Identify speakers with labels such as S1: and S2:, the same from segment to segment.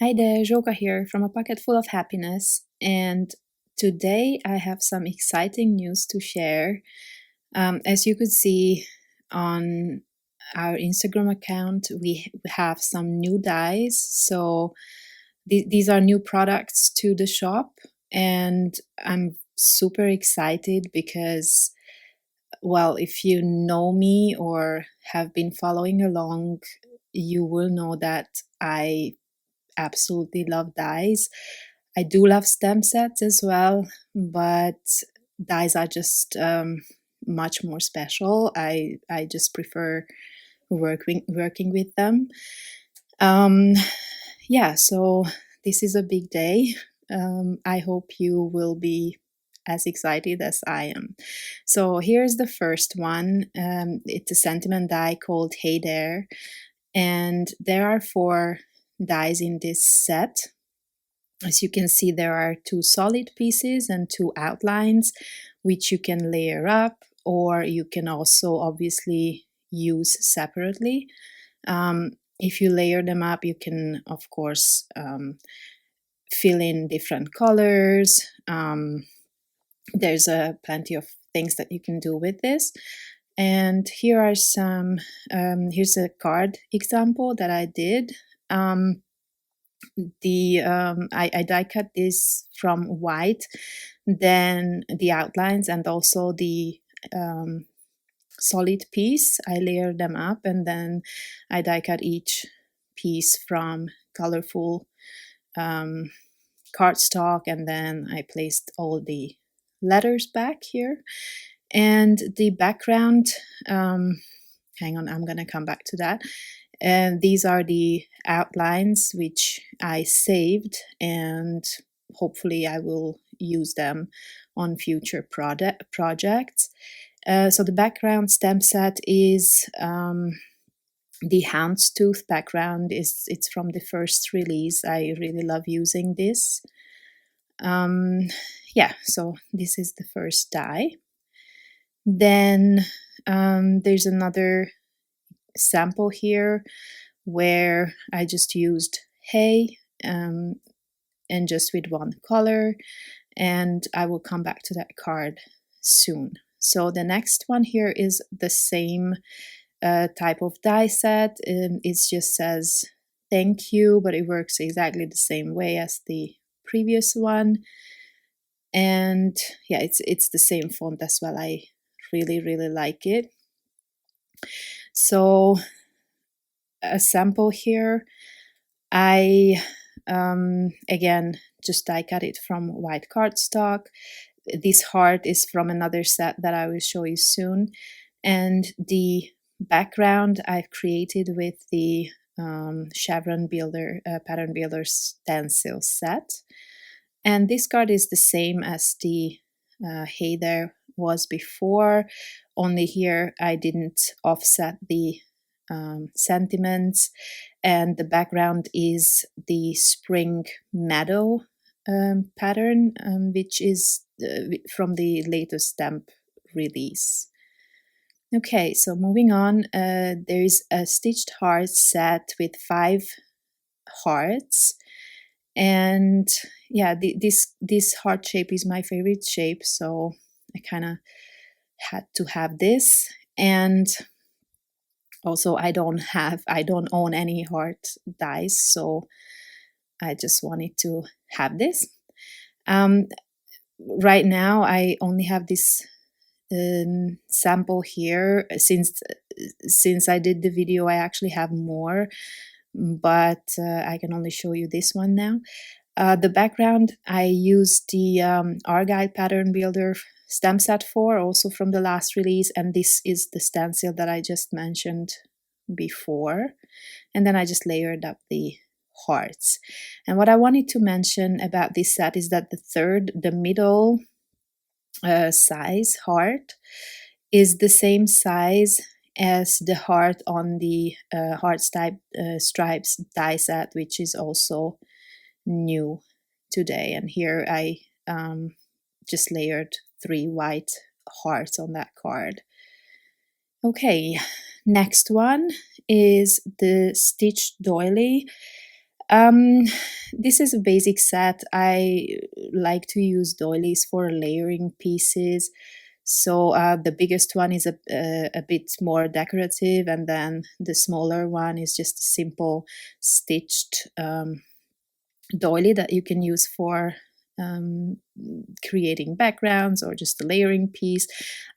S1: Hi there, Joka here from A Pocket Full of Happiness, and today I have some exciting news to share. As you could see on our Instagram account, we have some new dyes. So these are new products to the shop, and I'm super excited because, well, if you know me or have been following along, you will know that I absolutely love dyes. I do love stem sets as well, but dyes are just much more special. I just prefer working with them. Um, yeah, so this is a big day. I hope you will be as excited as I am. So here's the first one. It's a sentiment dye called Hey There, and there are 4 dyes in this set. As you can see, there are 2 solid pieces and 2 outlines, which you can layer up, or you can also obviously use separately. If you layer them up, you can, of course, fill in different colors. There's plenty of things that you can do with this. And here are some, here's a card example that I did. I die cut this from white, then the outlines and also the solid piece, I layer them up, and then I die cut each piece from colorful cardstock, and then I placed all the letters back here. And the background, hang on, I'm gonna come back to that. And these are the outlines which I saved, and hopefully I will use them on future projects. So the background stem set is the houndstooth background. It's from the first release. I really love using this. Yeah, so this is the first dye. Then there's another sample here where I just used hay and just with one color, and I will come back to that card soon. So the next one here is the same type of die set. It just says thank you, but it works exactly the same way as the previous one. And yeah, it's the same font as well. I really like it. So a sample here, I again just die cut it from white cardstock. This heart is from another set that I will show you soon, and the background I've created with the Chevron Builder Pattern Builder stencil set. And this card is the same as the Hey There was before, only here I didn't offset the sentiments, and the background is the Spring Meadow pattern, which is from the latest stamp release. Okay, so moving on, there is a stitched heart set with 5 hearts, and yeah, this heart shape is my favorite shape, so I kind of had to have this. And also I don't own any heart dies, so I just wanted to have this. Right now I only have this sample here. Since I did the video, I actually have more, but I can only show you this one now. The background I used the Argyle Pattern Builder stamp set for, also from the last release, and this is the stencil that I just mentioned before. And then I just layered up the hearts. And what I wanted to mention about this set is that the middle size heart is the same size as the heart on the heart stripes die set, which is also new today. And here I just layered 3 white hearts on that card. Okay, next one is the stitched doily. Um, this is a basic set. I like to use doilies for layering pieces. So the biggest one is a bit more decorative, and then the smaller one is just a simple stitched doily that you can use for um, creating backgrounds or just a layering piece.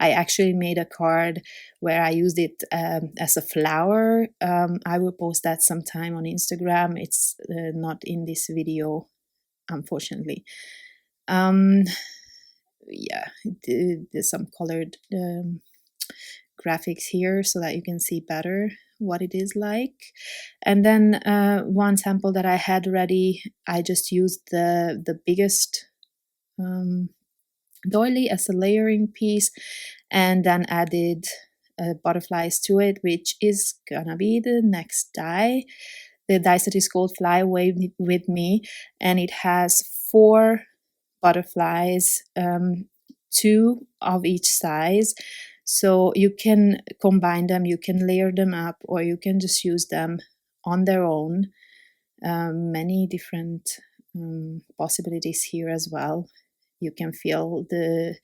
S1: I actually made a card where I used it as a flower. I will post that sometime on Instagram. It's not in this video, unfortunately. Yeah, there's some colored graphics here so that you can see better what it is like. And then one sample that I had ready, I just used the biggest doily as a layering piece, and then added butterflies to it, which is gonna be the next die. The die set is called Fly Away with Me, and it has 4 butterflies, 2 of each size. So you can combine them, you can layer them up, or you can just use them on their own. Many different possibilities here as well. You can fill the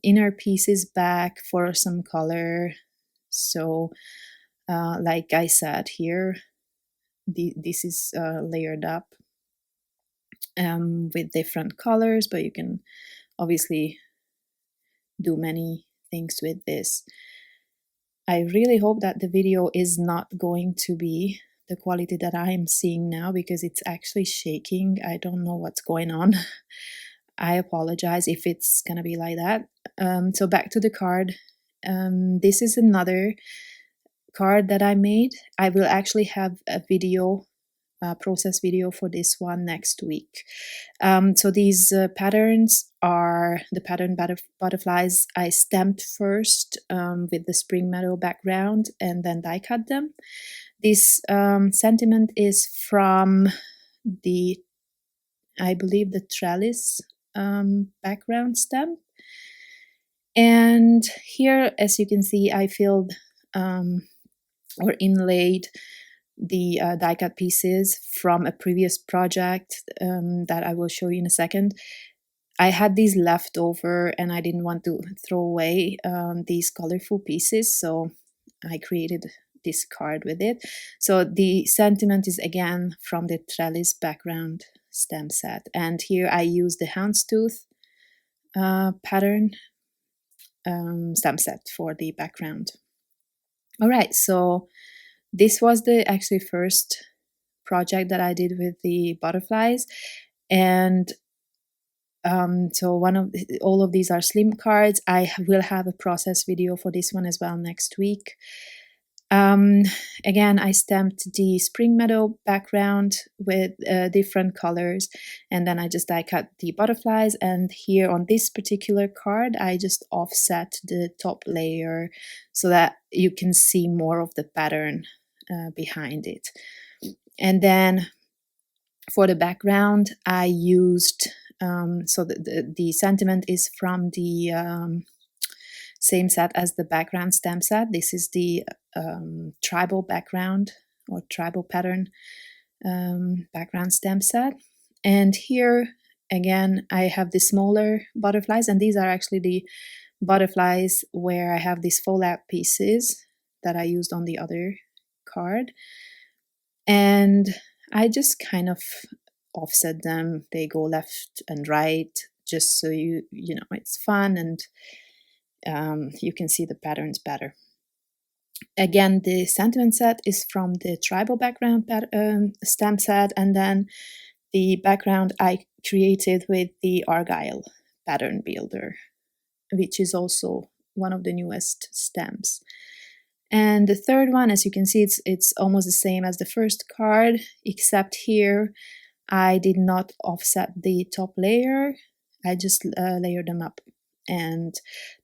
S1: inner pieces back for some color. So, like I said here, this is layered up with different colors, but you can obviously do many things with this. I really hope that the video is not going to be the quality that I am seeing now, because it's actually shaking. I don't know what's going on. I apologize if it's gonna be like that. So back to the card. This is another card that I made. I will actually have a video, process video for this one next week. So these patterns are the pattern butterflies I stamped first with the spring meadow background and then die cut them. This sentiment is from the, I believe, the trellis background stamp. And here, as you can see, I filled or inlaid the die cut pieces from a previous project that I will show you in a second. I had these left over and I didn't want to throw away these colorful pieces, so I created this card with it. So the sentiment is again from the trellis background stamp set, and here I use the houndstooth pattern stamp set for the background. All right, so this was the actually first project that I did with the butterflies, and so all of these are slim cards. I will have a process video for this one as well next week. Again, I stamped the spring meadow background with different colors, and then I just die cut the butterflies. And here on this particular card, I just offset the top layer so that you can see more of the pattern behind it. And then for the background, I used so the sentiment is from the same set as the background stamp set. This is the tribal background or tribal pattern background stamp set. And here again, I have the smaller butterflies, and these are actually the butterflies where I have these fold-out pieces that I used on the other card. And I just kind of offset them. They go left and right, just so you know it's fun and you can see the patterns better. Again, the sentiment set is from the tribal background stamp set, and then the background I created with the Argyle pattern builder, which is also one of the newest stamps. And the third one, as you can see, it's almost the same as the first card, except here I did not offset the top layer. I just layered them up. And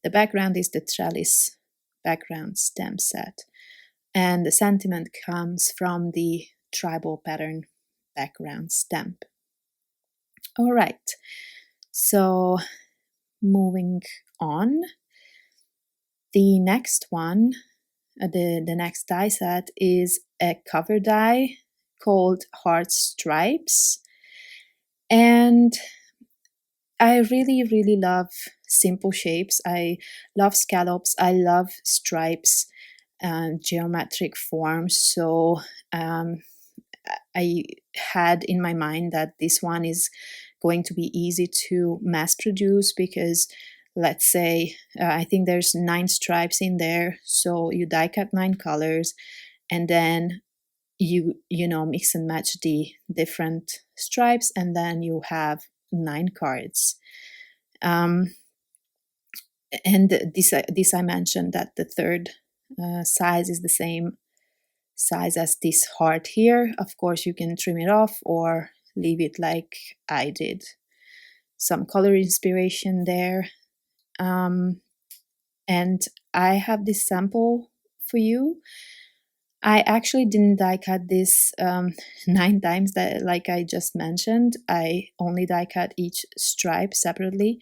S1: the background is the trellis background stamp set. And the sentiment comes from the tribal pattern background stamp. All right, so moving on. The next one, the next die set is a cover die called Heart Stripes. And I really, really love simple shapes. I love scallops. I love stripes and geometric forms. So I had in my mind that this one is going to be easy to mass produce because let's say I think there's 9 stripes in there. So you die cut 9 colors and then you know mix and match the different stripes and then you have 9 cards. And this I mentioned that the third size is the same size as this heart here. Of course, you can trim it off or leave it like I did. Some color inspiration there. And I have this sample for you. I actually didn't die cut this 9 times that like I just mentioned. I only die cut each stripe separately.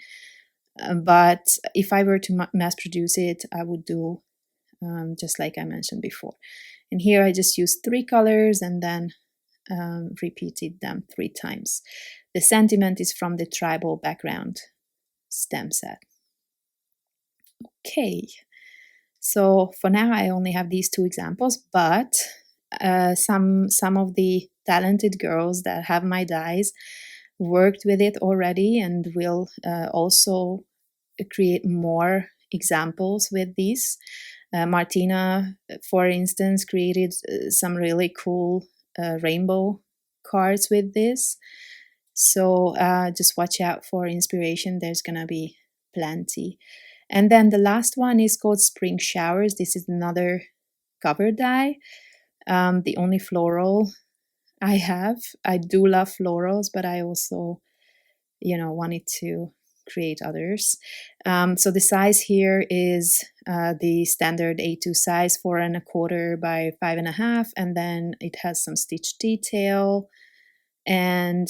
S1: But if I were to mass produce it, I would do just like I mentioned before. And here I just used 3 colors and then repeated them 3 times. The sentiment is from the tribal background stem set. Okay, so for now I only have these 2 examples, but some of the talented girls that have my dies worked with it already and will also create more examples with these. Martina, for instance, created some really cool rainbow cards with this. So just watch out for inspiration. There's gonna be plenty. And then the last one is called Spring Showers. This is another cover die. The only floral I have. I do love florals, but I also, wanted to create others. So the size here is the standard A2 size, 4 1/4 by 5 1/2, and then it has some stitch detail. And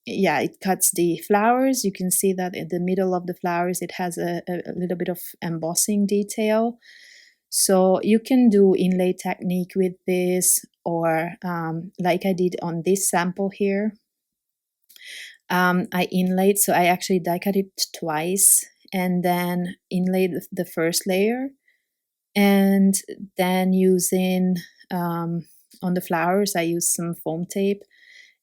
S1: yeah, it cuts the flowers. You can see that in the middle of the flowers it has a little bit of embossing detail. So you can do inlay technique with this, or like I did on this sample here. I inlaid, so I actually die cut it twice and then inlaid the first layer, and then using on the flowers I used some foam tape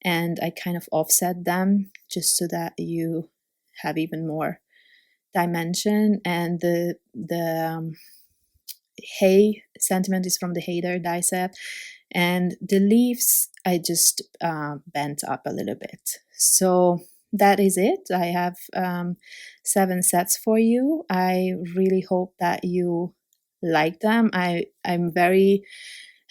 S1: and I kind of offset them just so that you have even more dimension. And the hay sentiment is from the Hey There die set, and the leaves I just bent up a little bit. So that is it. I have 7 sets for you. I really hope that you like them. I'm very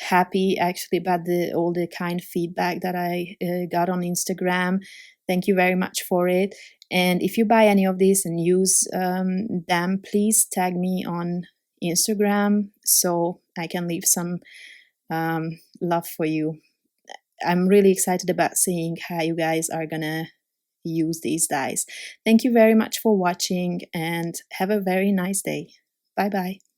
S1: happy actually about all the kind feedback that I got on Instagram. Thank you very much for it. And if you buy any of these and use them, please tag me on Instagram so I can leave some love for you. I'm really excited about seeing how you guys are gonna use these dies. Thank you very much for watching and have a very nice day. Bye bye.